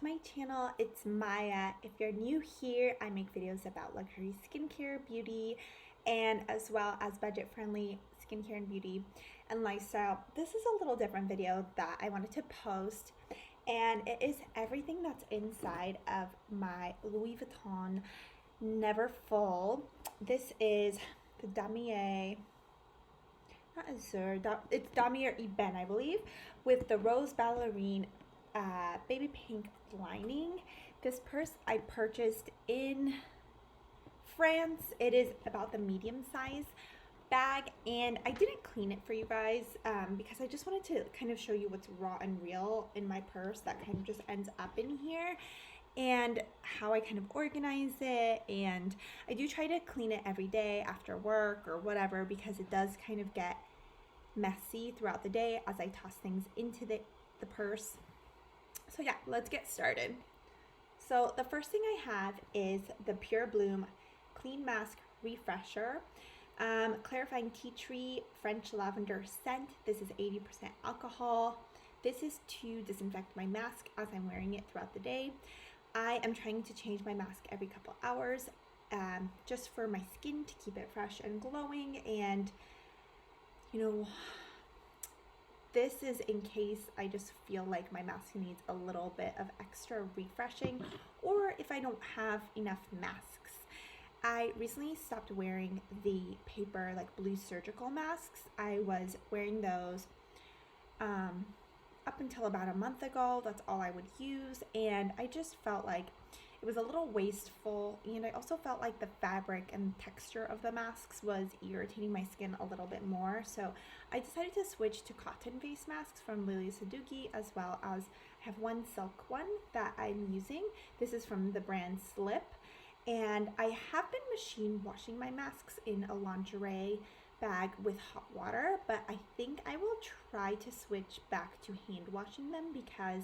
to my channel. It's Maya. If you're new here, I make videos about luxury skincare, beauty, and as well as budget-friendly skincare and beauty and lifestyle. This is a little different video that I wanted to post, and it is everything that's inside of my Louis Vuitton Never Full. This is the Damier, not Azur, it's Damier Ebene, I believe, with the rose ballerine baby pink lining. This purse I purchased in France. It is about the medium size bag, and I didn't clean it for you guys because I just wanted to kind of show you what's raw and real in my purse that kind of just ends up in here, and how I kind of organize it. And I do try to clean it every day after work or whatever, because it does kind of get messy throughout the day as I toss things into the purse. So yeah, let's get started. So the first thing I have is the Pure Bloom Clean Mask Refresher. Clarifying tea tree French lavender scent. This is 80% alcohol. This is to disinfect my mask as I'm wearing it throughout the day. I am trying to change my mask every couple hours, just for my skin, to keep it fresh and glowing. And you know, this is in case I just feel like my mask needs a little bit of extra refreshing, or if I don't have enough masks. I recently stopped wearing the paper, like blue surgical masks. I was wearing those up until about a month ago. That's all I would use, and I just felt like it was a little wasteful, and I also felt like the fabric and texture of the masks was irritating my skin a little bit more. So I decided to switch to cotton face masks from Lily Sadoughi, as well as I have one silk one that I'm using. This is from the brand Slip, and I have been machine washing my masks in a lingerie bag with hot water, but I think I will try to switch back to hand washing them, because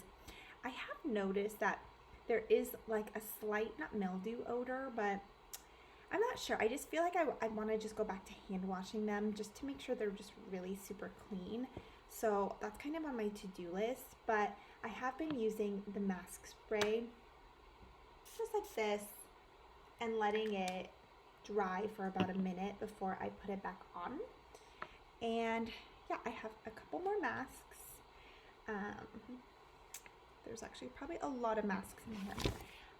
I have noticed that there is like a slight, not mildew odor, but I'm not sure. I just feel like I want to just go back to hand washing them just to make sure they're just really super clean. So that's kind of on my to-do list, but I have been using the mask spray just like this and letting it dry for about a minute before I put it back on. And yeah, I have a couple more masks. There's actually probably a lot of masks in here.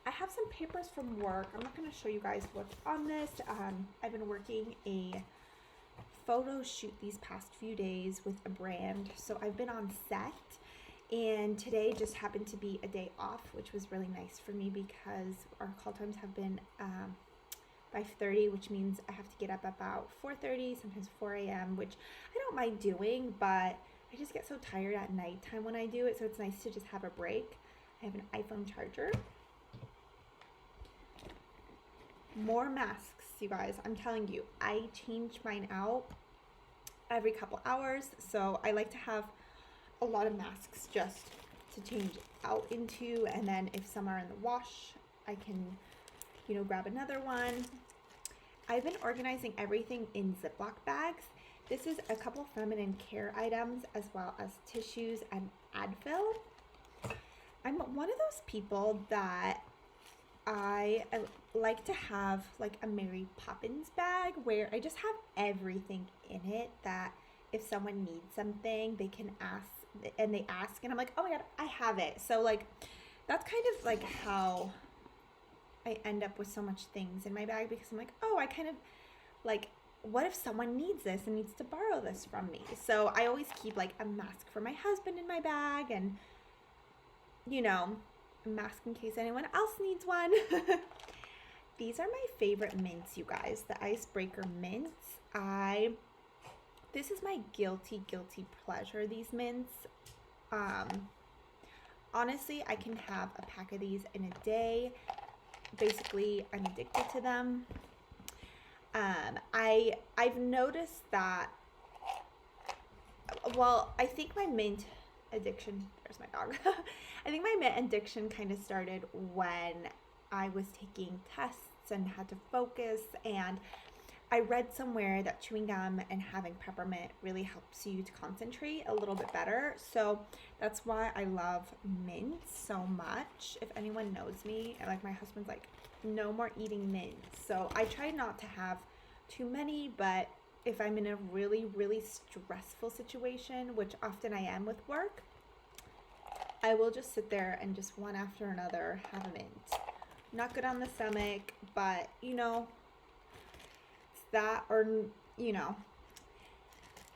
I have some papers from work. I'm not going to show you guys what's on this. I've been working a photo shoot these past few days with a brand, so I've been on set, and today just happened to be a day off, which was really nice for me because our call times have been 5:30, which means I have to get up about 4:30, sometimes 4 a.m., which I don't mind doing, but I just get so tired at nighttime when I do it, so it's nice to just have a break. I have an iPhone charger. More masks, you guys. I'm telling you, I change mine out every couple hours, so I like to have a lot of masks just to change out into, and then if some are in the wash, I can, you know, grab another one. I've been organizing everything in Ziploc bags. This is a couple feminine care items, as well as tissues and Advil. I'm one of those people that I like to have like a Mary Poppins bag where I just have everything in it, that if someone needs something, they can ask, and they ask, and I'm like, oh my god, I have it. So like, that's kind of like how I end up with so much things in my bag, because I'm like, oh, I kind of like, what if someone needs this and needs to borrow this from me? So I always keep like a mask for my husband in my bag, and you know, a mask in case anyone else needs one. These are my favorite mints, you guys, the icebreaker mints. This is my guilty pleasure, these mints. Honestly, I can have a pack of these in a day. Basically, I'm addicted to them. I've noticed that, well, I think my mint addiction, there's my dog. I think my mint addiction kind of started when I was taking tests and had to focus, and I read somewhere that chewing gum and having peppermint really helps you to concentrate a little bit better. So that's why I love mint so much. If anyone knows me, like my husband's like, no more eating mint. So I try not to have too many, but if I'm in a really, really stressful situation, which often I am with work, I will just sit there and just one after another have a mint. Not good on the stomach, but you know, it's that or, you know.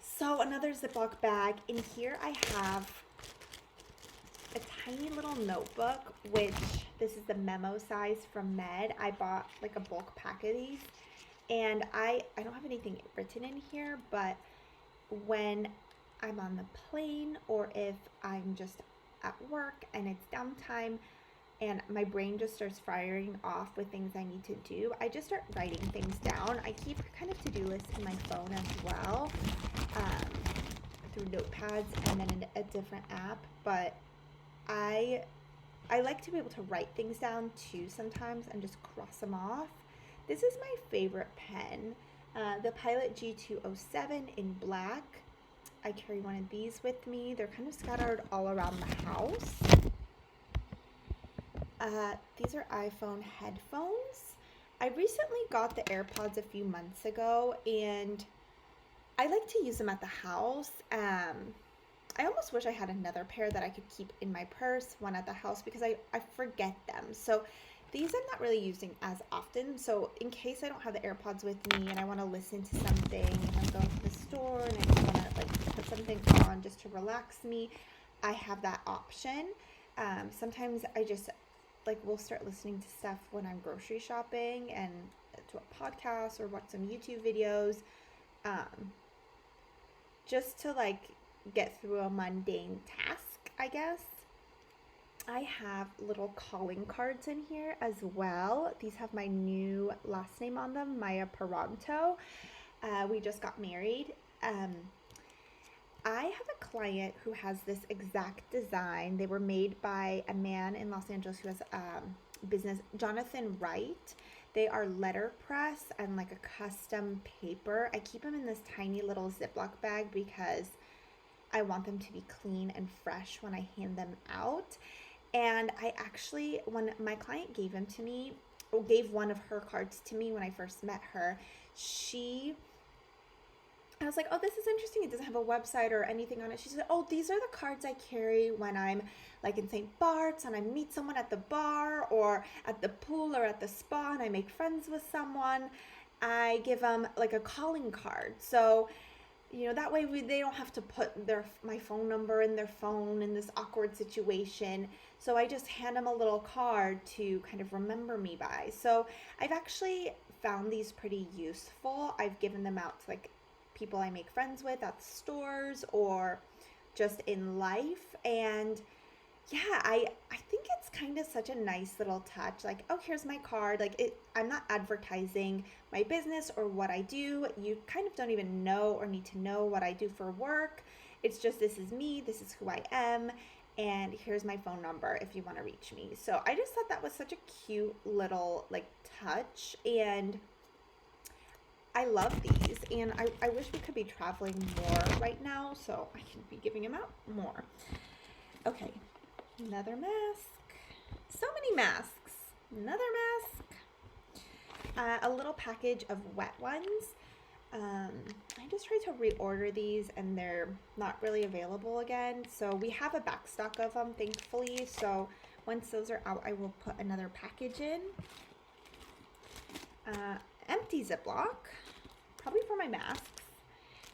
So another Ziploc bag. In here I have a tiny little notebook, which this is the memo size from Med. I bought like a bulk pack of these. And I don't have anything written in here, but when I'm on the plane or if I'm just at work and it's downtime and my brain just starts firing off with things I need to do, I just start writing things down. I keep kind of to-do lists in my phone as well, through notepads and then in a different app, but I like to be able to write things down too sometimes and just cross them off. This is my favorite pen, the Pilot G207 in black. I carry one of these with me. They're kind of scattered all around the house. These are iPhone headphones. I recently got the AirPods a few months ago, and I like to use them at the house. I almost wish I had another pair that I could keep in my purse, one at the house, because I forget them. So these I'm not really using as often. So in case I don't have the AirPods with me and I want to listen to something, if I'm going to the store and I just want to like put something on just to relax me, I have that option. Sometimes I just like will start listening to stuff when I'm grocery shopping and to a podcast or watch some YouTube videos, just to like get through a mundane task, I guess. I have little calling cards in here as well. These have my new last name on them, Maya Peranto. We just got married. I have a client who has this exact design. They were made by a man in Los Angeles who has business, Jonathan Wright. They are letterpress and like a custom paper. I keep them in this tiny little Ziploc bag because I want them to be clean and fresh when I hand them out. And I actually, when my client gave them to me, or gave one of her cards to me when I first met her, I was like, oh, this is interesting. It doesn't have a website or anything on it. She said, oh, these are the cards I carry when I'm like in St. Bart's and I meet someone at the bar or at the pool or at the spa and I make friends with someone. I give them like a calling card. So, you know, that way they don't have to put my phone number in their phone in this awkward situation. So I just hand them a little card to kind of remember me by. So I've actually found these pretty useful. I've given them out to like people I make friends with at stores or just in life. And yeah, I think it's kind of such a nice little touch. Like, oh, here's my card. Like I'm not advertising my business or what I do. You kind of don't even know or need to know what I do for work. It's just, this is me, this is who I am, and here's my phone number if you want to reach me. So I just thought that was such a cute little like touch, and I love these, and I wish we could be traveling more right now so I can be giving them out more. Okay, another mask. So many masks. Another mask. A little package of wet ones. I just tried to reorder these and they're not really available again. So we have a back stock of them, thankfully. So once those are out, I will put another package in. Empty Ziploc, probably for my masks.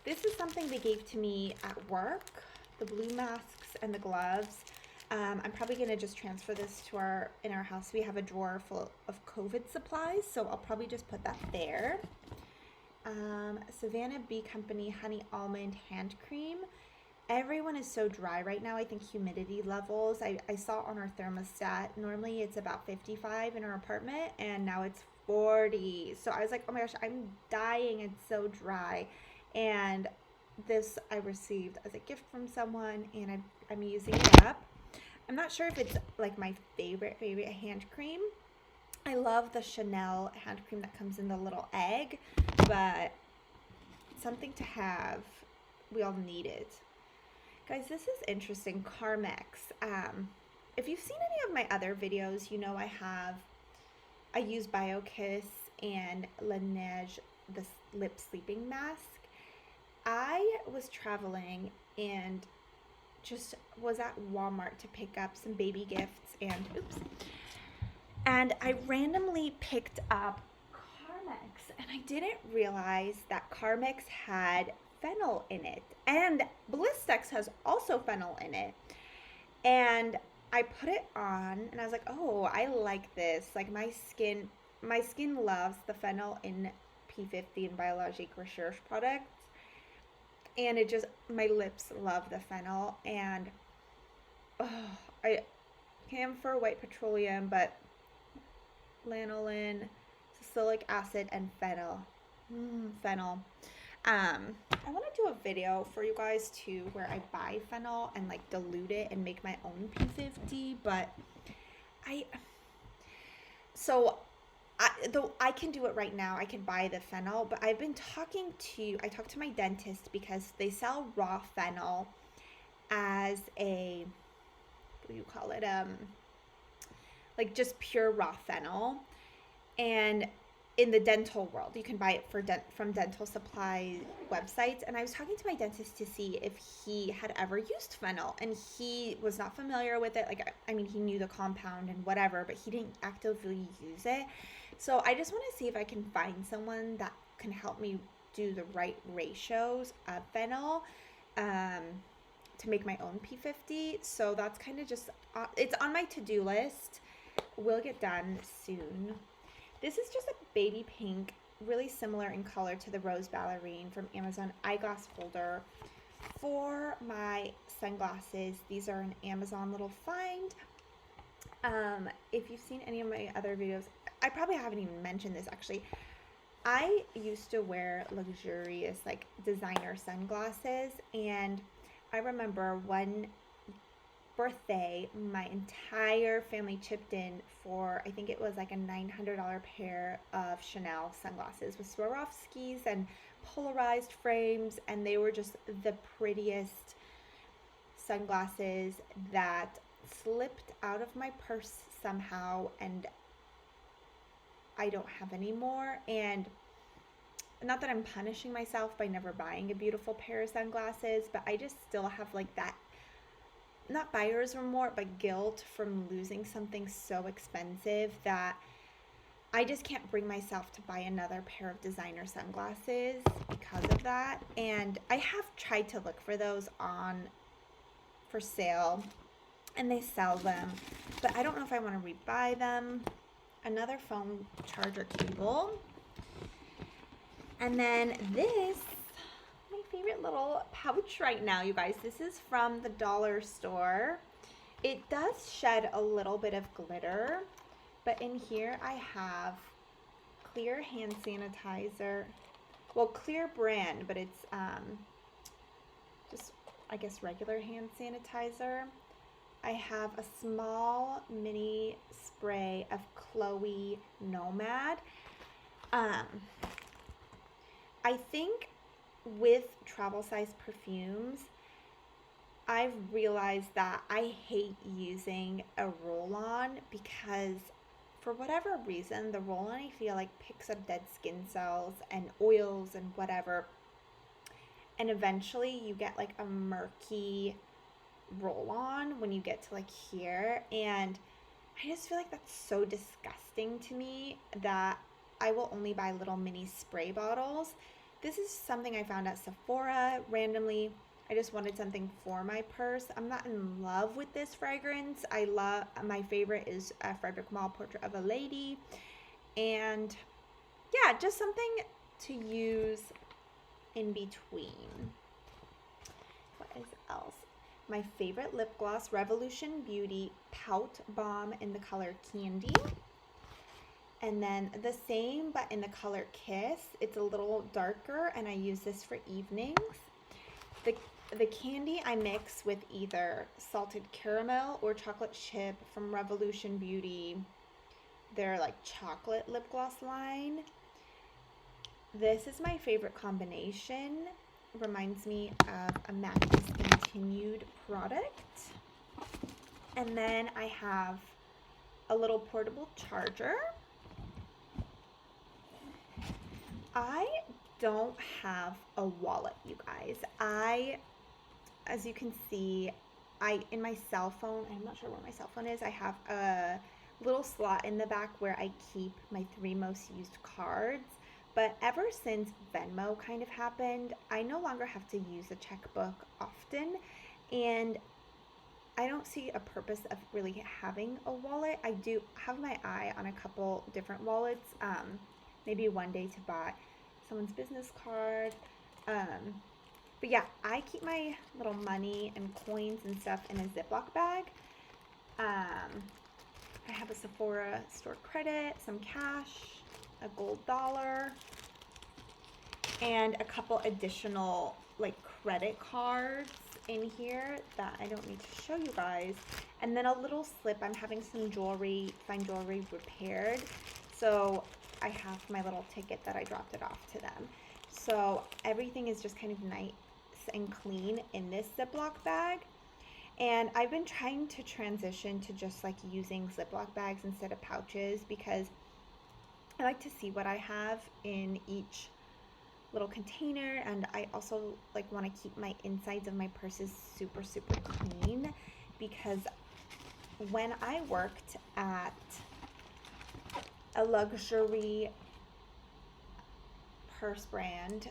This is something they gave to me at work, the blue masks and the gloves. I'm probably going to just transfer this to in our house. We have a drawer full of COVID supplies, so I'll probably just put that there. Savannah Bee Company Honey Almond Hand Cream. Everyone is so dry right now. I think humidity levels, I saw on our thermostat, normally it's about 55 in our apartment, and now it's 40. So I was like, oh my gosh, I'm dying. It's so dry. And this I received as a gift from someone, and I'm using it up. I'm not sure if it's like my favorite hand cream. I love the Chanel hand cream that comes in the little egg. but something to have. We all need it. Guys, this is interesting. Carmex. If you've seen any of my other videos, you know I use BioKiss and Laneige, the lip sleeping mask. I was traveling and just was at Walmart to pick up some baby gifts and I randomly picked up Carmex, and I didn't realize that Carmex had fennel in it, and Blistex has also fennel in it. And I put it on and I was like, oh, I like this. Like my skin loves the fennel in P50 and Biologique Recherche products. And it just, my lips love the fennel. And I camphor, white petroleum, but lanolin, salicylic acid, and fennel. Fennel. I want to do a video for you guys too where I buy fennel and like dilute it and make my own P50, but I can do it right now. I can buy the fennel, but I talked to my dentist because they sell raw fennel as a, what do you call it? Like just pure raw fennel. And in the dental world, you can buy it from dental supply websites. And I was talking to my dentist to see if he had ever used fennel, and he was not familiar with it. Like, I mean, he knew the compound and whatever, but he didn't actively use it. So I just want to see if I can find someone that can help me do the right ratios of fennel to make my own P50. So that's kind of just, it's on my to-do list. Will get done soon. This is just a baby pink, really similar in color to the Rose Ballerine from Amazon eyeglass holder for my sunglasses. These are an Amazon little find. If you've seen any of my other videos, I probably haven't even mentioned this actually. I used to wear luxurious like designer sunglasses, and I remember one birthday, my entire family chipped in for, I think it was like a $900 pair of Chanel sunglasses with Swarovskis and polarized frames, and they were just the prettiest sunglasses that slipped out of my purse somehow, and I don't have any more. And not that I'm punishing myself by never buying a beautiful pair of sunglasses, but I just still have like that, not buyer's remorse, but guilt from losing something so expensive that I just can't bring myself to buy another pair of designer sunglasses because of that. And I have tried to look for those for sale, and they sell them, but I don't know if I want to rebuy them. Another phone charger cable. And then this, my favorite little pouch right now, you guys. This is from the dollar store. It does shed a little bit of glitter, but in here I have clear hand sanitizer. Well, clear brand, but it's just, I guess, regular hand sanitizer. I have a small mini spray of Chloe Nomad. I think with travel size perfumes, I've realized that I hate using a roll-on because for whatever reason, the roll-on I feel like picks up dead skin cells and oils and whatever. And eventually you get like a murky roll-on when you get to like here. And I just feel like that's so disgusting to me that I will only buy little mini spray bottles. This is something I found at Sephora randomly. I just wanted something for my purse. I'm not in love with this fragrance. My favorite is Frederic Malle Portrait of a Lady. And yeah, just something to use in between. What is else? My favorite lip gloss, Revolution Beauty Pout Balm in the color Candy. And then the same, but in the color Kiss. It's a little darker, and I use this for evenings. The candy I mix with either salted caramel or chocolate chip from Revolution Beauty. Their like chocolate lip gloss line. This is my favorite combination. Reminds me of a MAC discontinued product. And then I have a little portable charger. I don't have a wallet, you guys. As you can see, in my cell phone, I'm not sure where my cell phone is, I have a little slot in the back where I keep my 3 most used cards. But ever since Venmo kind of happened, I no longer have to use a checkbook often, and I don't see a purpose of really having a wallet. I do have my eye on a couple different wallets, maybe one day to buy someone's business card. But yeah, I keep my little money and coins and stuff in a Ziploc bag. I have a Sephora store credit, some cash, a gold dollar, and a couple additional like credit cards in here that I don't need to show you guys. And then a little slip. I'm having some jewelry, fine jewelry repaired. So I have my little ticket that I dropped it off to them. So everything is just kind of nice and clean in this Ziploc bag. And I've been trying to transition to just like using Ziploc bags instead of pouches, because I like to see what I have in each little container, and I also like want to keep my insides of my purses super clean, because when I worked at a luxury purse brand,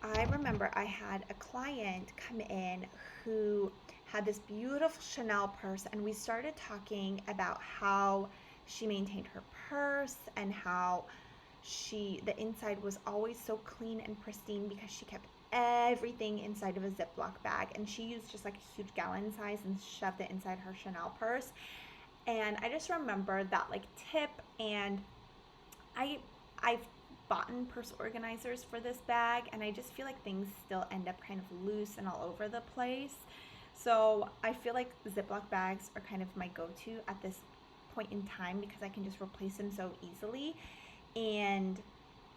I remember I had a client come in who had this beautiful Chanel purse, and we started talking about how she maintained her purse and how the inside was always so clean and pristine because she kept everything inside of a Ziploc bag, and she used just like a huge gallon size and shoved it inside her Chanel purse. And I just remember that like tip, and I've bought purse organizers for this bag, and I just feel like things still end up kind of loose and all over the place. So I feel like Ziploc bags are kind of my go-to at this point in time, because I can just replace them so easily. And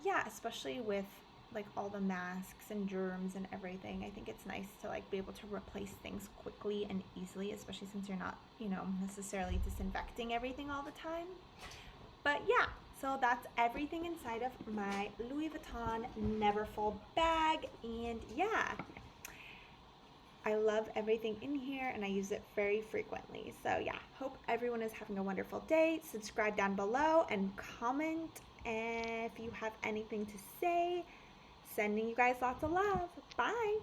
yeah, especially with like all the masks and germs and everything, I think it's nice to like be able to replace things quickly and easily, especially since you're not, necessarily disinfecting everything all the time. But yeah, so that's everything inside of my Louis Vuitton Neverfull bag. And yeah, I love everything in here, and I use it very frequently. So yeah, hope everyone is having a wonderful day. Subscribe down below and comment if you have anything to say. Sending you guys lots of love. Bye.